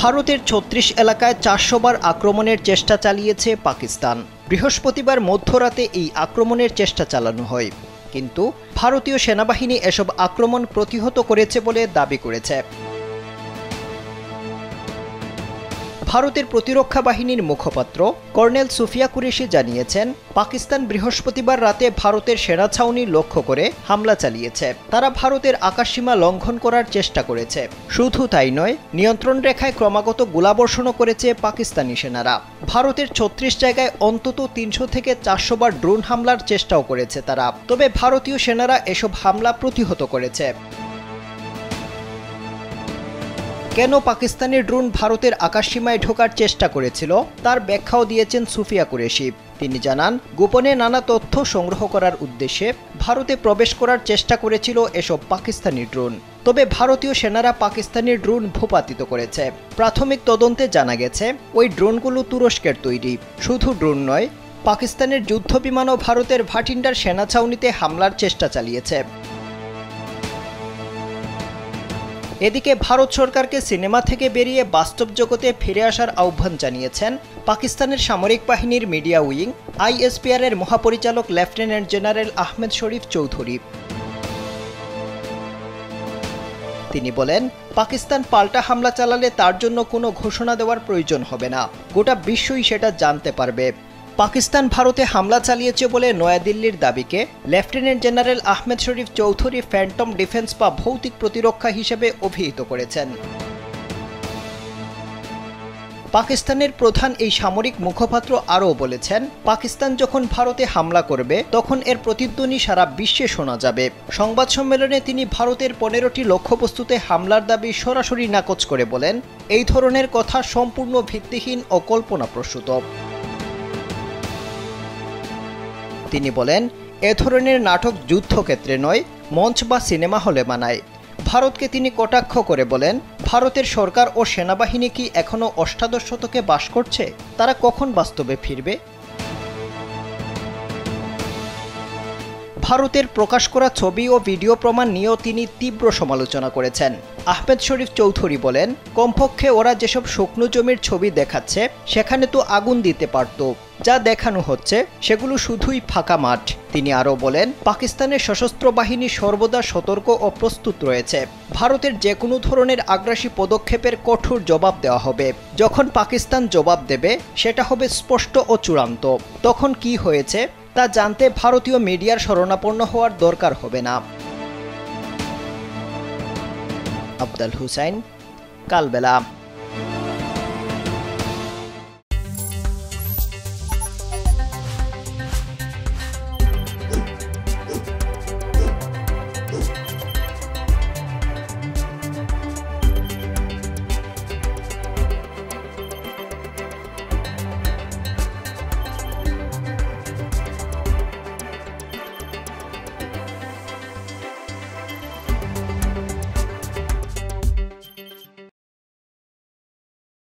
ভারতের ৩৬ এলাকায় ৪০০ বার আক্রমণের চেষ্টা চালিয়েছে পাকিস্তান। বৃহস্পতিবার মধ্যরাতে এই আক্রমণের চেষ্টা চালানো হয়, কিন্তু ভারতীয় সেনাবাহিনী এসব আক্রমণ প্রতিহত করেছে বলে দাবি করেছে। ভারতের প্রতিরক্ষা বাহিনীর মুখপাত্র কর্নেল সুফিয়া কুরেশি জানিয়েছেন, পাকিস্তান বৃহস্পতিবার রাতে ভারতের সেনা ছাউনি লক্ষ্য করে হামলা চালিয়েছে। তারা ভারতের আকাশসীমা লঙ্ঘন করার চেষ্টা করেছে। শুধু তাই নয়, নিয়ন্ত্রণ রেখায় ক্রমাগত গোলাবর্ষণও করেছে পাকিস্তানি সেনারা। ভারতের ৩৬ জায়গায় অন্তত ৩০০ থেকে ৪০০ বার ড্রোন হামলার চেষ্টাও করেছে তারা। তবে ভারতীয় সেনারা এসব হামলা প্রতিহত করেছে। কেন পাকিস্তানের ড্রোন ভারতের আকাশসীমায় ঢোকার চেষ্টা করেছিল তার ব্যাখ্যাও দিয়েছেন সুফিয়া কুরেশি। তিনি জানান, গোপনে নানা তথ্য সংগ্রহ করার উদ্দেশ্যে ভারতে প্রবেশ করার চেষ্টা করেছিল এসব পাকিস্তানি ড্রোন। তবে ভারতীয় সেনারা পাকিস্তানি ড্রোন ভূপাতিত করেছে। প্রাথমিক তদন্তে জানা গেছে, ওই ড্রোনগুলো তুরস্কের তৈরি। শুধু ড্রোন নয়, পাকিস্তানের যুদ্ধ বিমানও ভারতের ভাটিন্ডার সেনা ছাউনিতে হামলার চেষ্টা চালিয়েছে। এদিকে ভারত সরকারকে সিনেমা থেকে বেরিয়ে বাস্তব জগতে ফিরে আসার আহ্বান জানিয়েছেন পাকিস্তানের সামরিক বাহিনীর মিডিয়া উইং ISPR এর মহাপরিচালক লেফটেন্যান্ট জেনারেল আহমেদ শরীফ চৌধুরী। তিনি বলেন, পাকিস্তান পাল্টা হামলা চালালে তার জন্য কোনো ঘোষণা দেওয়ার প্রয়োজন হবে না, গোটা বিশ্বই সেটা জানতে পারবে। পাকিস্তান ভারতে হামলা চালিয়েছে বলে নয়াদিল্লির দাবিকে লেফটেন্যান্ট জেনারেল আহমেদ শরীফ চৌধুরী ফ্যান্টম ডিফেন্স বা ভৌতিক প্রতিরক্ষা হিসেবে অভিহিত করেছেন। পাকিস্তানের প্রধান এই সামরিক মুখপাত্র আরও বলেছেন, পাকিস্তান যখন ভারতে হামলা করবে তখন এর প্রতিধ্বনি সারা বিশ্বে শোনা যাবে। সংবাদ সম্মেলনে তিনি ভারতের ১৫টি লক্ষ্যবস্তুতে হামলার দাবি সরাসরি নাকচ করে বলেন, এই ধরনের কথা সম্পূর্ণ ভিত্তিহীন ও কল্পনাপ্রসূত। তিনি বলেন, এ ধরনের নাটক যুদ্ধক্ষেত্রে নয়, মঞ্চ বা সিনেমা হলে মানায়। ভারতকে তিনি কটাক্ষ করে বলেন, ভারতের সরকার ও সেনাবাহিনী কি এখনও অষ্টাদশ শতকে বাস করছে? তারা কখন বাস্তবে ফিরবে? ভারতের প্রকাশ করা ছবি ও ভিডিও প্রমাণ নিয়েও তিনি তীব্র সমালোচনা করেছেন। আহমেদ শরীফ চৌধুরী বলেন, কমপক্ষে ওরা যেসব শুকনো জমির ছবি দেখাচ্ছে সেখানে তো আগুন দিতে পারত। যা দেখানো হচ্ছে সেগুলো শুধুই ফাঁকা মাঠ। তিনি আরও বলেন, পাকিস্তানের সশস্ত্র বাহিনী সর্বদা সতর্ক ও প্রস্তুত রয়েছে। ভারতের যে কোনো ধরনের আগ্রাসী পদক্ষেপের কঠোর জবাব দেওয়া হবে। যখন পাকিস্তান জবাব দেবে সেটা হবে স্পষ্ট ও চূড়ান্ত। তখন কি হয়েছে তা জানতে ভারতীয় মিডিয়ার শরণাপন্ন হওয়ার দরকার হবে না। আফজাল হুসাইন, কালবেলা।